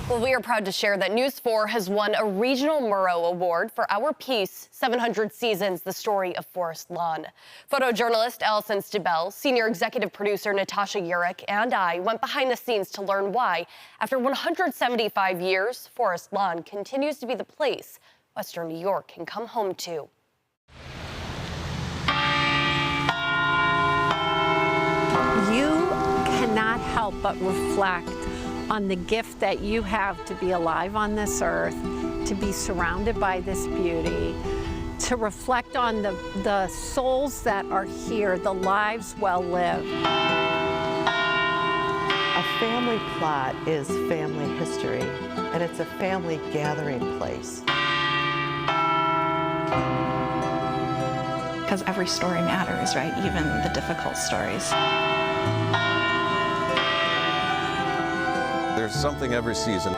Well, we are proud to share that News 4 has won a regional Murrow Award for our piece, 700 Seasons, the Story of Forest Lawn. Photojournalist Allison Stibel, senior executive producer Natasha Urich, and I went behind the scenes to learn why, after 175 years, Forest Lawn continues to be the place Western New York can come home to. You cannot help but reflect on the gift that you have to be alive on this earth, to be surrounded by this beauty, to reflect on the souls that are here, the lives well lived. A family plot is family history, and it's a family gathering place. Because every story matters, right? Even the difficult stories. There's something every season.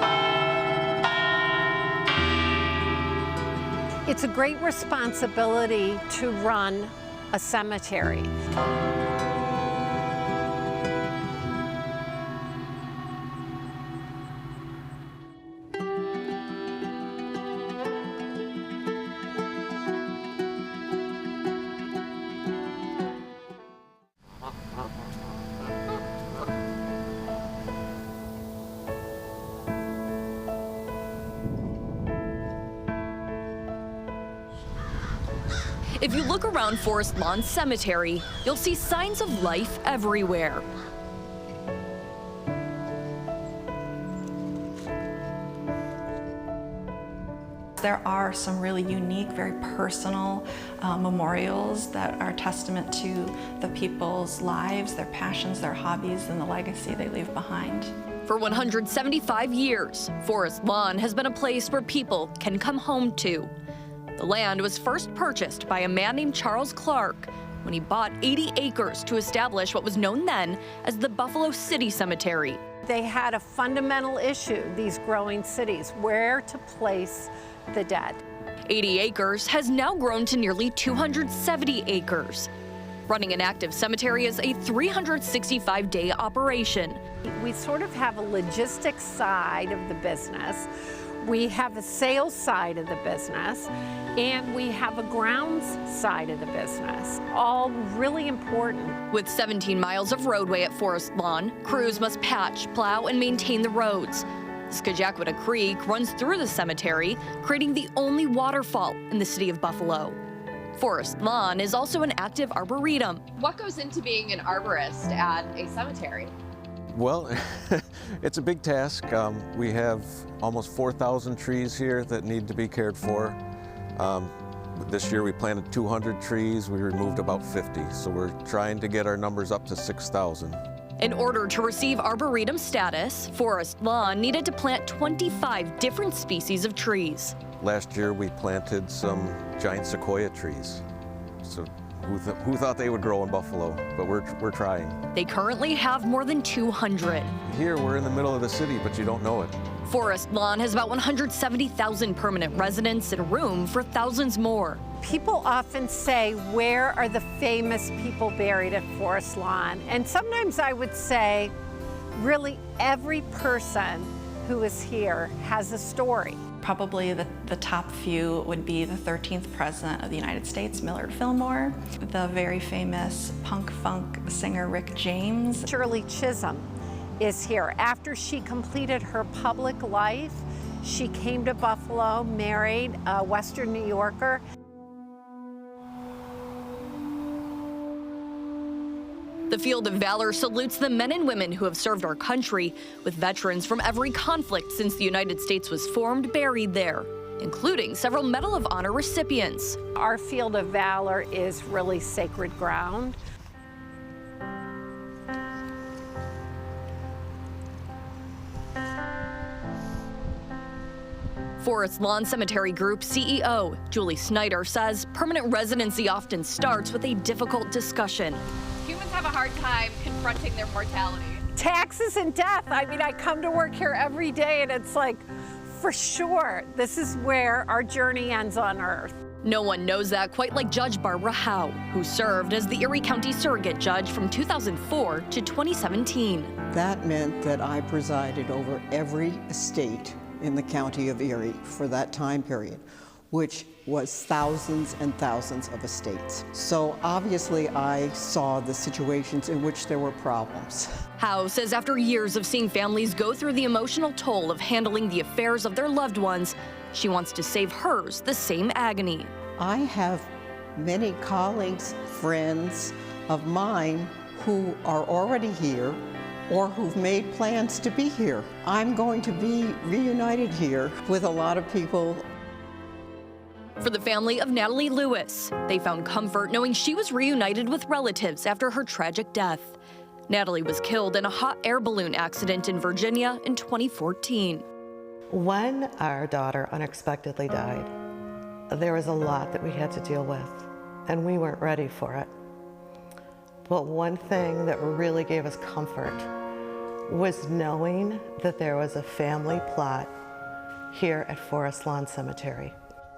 It's a great responsibility to run a cemetery. If you look around Forest Lawn Cemetery, you'll see signs of life everywhere. There are some really unique, very personal memorials that are testament to the people's lives, their passions, their hobbies, and the legacy they leave behind. For 175 years, Forest Lawn has been a place where people can come home to. The land was first purchased by a man named Charles Clark when he bought 80 acres to establish what was known then as the Buffalo City Cemetery. They had a fundamental issue, these growing cities, where to place the dead. 80 acres has now grown to nearly 270 acres. Running an active cemetery is a 365-day operation. We sort of have a logistics side of the business. We have a sales side of the business, and we have a grounds side of the business, all really important. With 17 miles of roadway at Forest Lawn, crews must patch, plow, and maintain the roads. Scajaquada Creek runs through the cemetery, creating the only waterfall in the city of Buffalo. Forest Lawn is also an active arboretum. What goes into being an arborist at a cemetery? Well, it's a big task. We have almost 4,000 trees here that need to be cared for. This year we planted 200 trees. We removed about 50, so we're trying to get our numbers up to 6,000. In order to receive arboretum status, Forest Lawn needed to plant 25 different species of trees. Last year we planted some giant sequoia trees. So who thought they would grow in Buffalo? But we're trying. They currently have more than 200. Here we're in the middle of the city, but you don't know it. Forest Lawn has about 170,000 permanent residents and room for thousands more. People often say, where are the famous people buried at Forest Lawn? And sometimes I would say, really every person who is here has a story. Probably the top few would be the 13th President of the United States, Millard Fillmore, the very famous punk-funk singer Rick James. Shirley Chisholm is here. After she completed her public life, she came to Buffalo, married a Western New Yorker. The Field of Valor salutes the men and women who have served our country, with veterans from every conflict since the United States was formed buried there, including several Medal of Honor recipients. Our Field of Valor is really sacred ground. Forest Lawn Cemetery Group CEO Julie Snyder says permanent residency often starts with a difficult discussion. Humans have a hard time confronting their mortality. Taxes and death. I mean, I come to work here every day and it's like, for sure, this is where our journey ends on Earth. No one knows that quite like Judge Barbara Howe, who served as the Erie County surrogate judge from 2004 to 2017. That meant that I presided over every estate in the county of Erie for that time period, which was thousands and thousands of estates. So obviously I saw the situations in which there were problems. Howe says after years of seeing families go through the emotional toll of handling the affairs of their loved ones, she wants to save hers the same agony. I have many colleagues, friends of mine who are already here or who've made plans to be here. I'm going to be reunited here with a lot of people. For the family of Natalie Lewis, they found comfort knowing she was reunited with relatives after her tragic death. Natalie was killed in a hot air balloon accident in Virginia in 2014. When our daughter unexpectedly died, there was a lot that we had to deal with, and we weren't ready for it. But one thing that really gave us comfort was knowing that there was a family plot here at Forest Lawn Cemetery.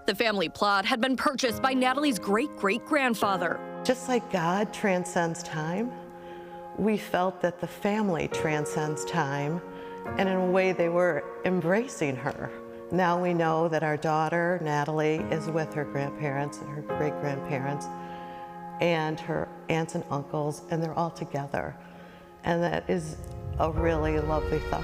The family plot had been purchased by Natalie's great-great-grandfather. Just like God transcends time, we felt that the family transcends time, and in a way they were embracing her. Now we know that our daughter, Natalie, is with her grandparents and her great-grandparents and her aunts and uncles, and they're all together. And that is a really lovely thought.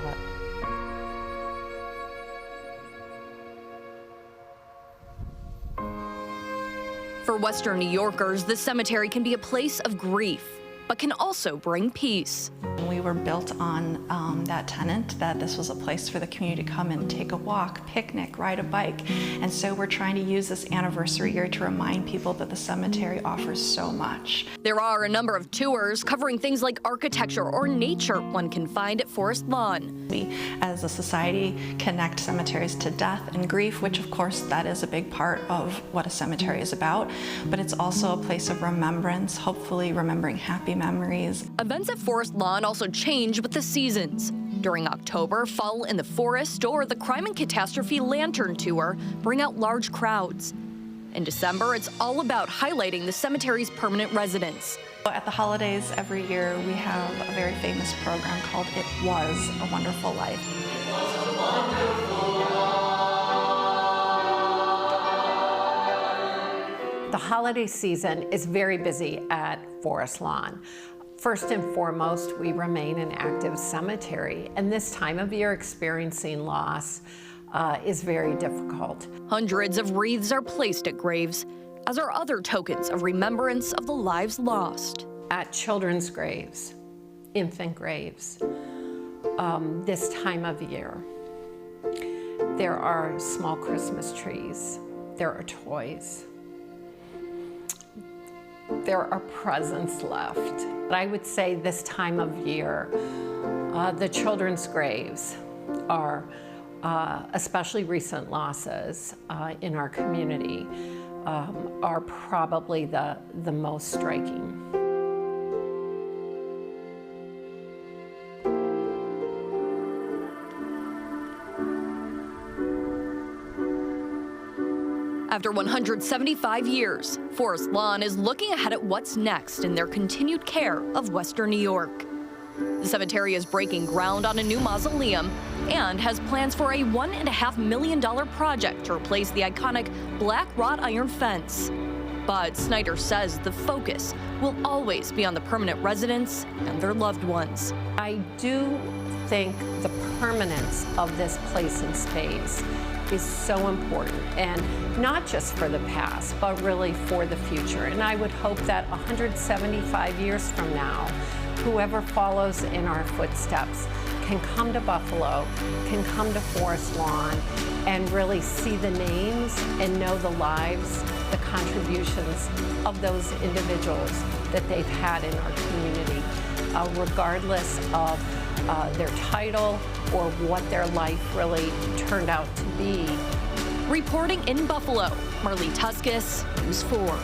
For Western New Yorkers, the cemetery can be a place of grief, but can also bring peace. We were built on that tenet that this was a place for the community to come and take a walk, picnic, ride a bike. And so we're trying to use this anniversary year to remind people that the cemetery offers so much. There are a number of tours covering things like architecture or nature one can find at Forest Lawn. We, as a society, connect cemeteries to death and grief, which of course that is a big part of what a cemetery is about. But it's also a place of remembrance, hopefully remembering happy memories. Events at Forest Lawn also change with the seasons. During October, Fall in the Forest or the Crime and Catastrophe Lantern Tour bring out large crowds. In December, it's all about highlighting the cemetery's permanent residents. At the holidays every year, we have a very famous program called It Was a Wonderful Life. It was a wonderful life. The holiday season is very busy at Forest Lawn. First and foremost, we remain an active cemetery, and this time of year experiencing loss is very difficult. Hundreds of wreaths are placed at graves, as are other tokens of remembrance of the lives lost. At children's graves, infant graves, this time of year, there are small Christmas trees, there are toys, there are presents left. But I would say this time of year, the children's graves are, especially recent losses in our community, are probably the most striking. After 175 years, Forest Lawn is looking ahead at what's next in their continued care of Western New York. The cemetery is breaking ground on a new mausoleum and has plans for a $1.5 million project to replace the iconic black wrought iron fence. But Snyder says the focus will always be on the permanent residents and their loved ones. I do think the permanence of this place and space is so important, and not just for the past, but really for the future. And I would hope that 175 years from now, whoever follows in our footsteps can come to Buffalo, can come to Forest Lawn, and really see the names and know the lives, the contributions of those individuals that they've had in our community, regardless of their title or what their life really turned out to be. Reporting in Buffalo, Marlee Tuskus, News 4.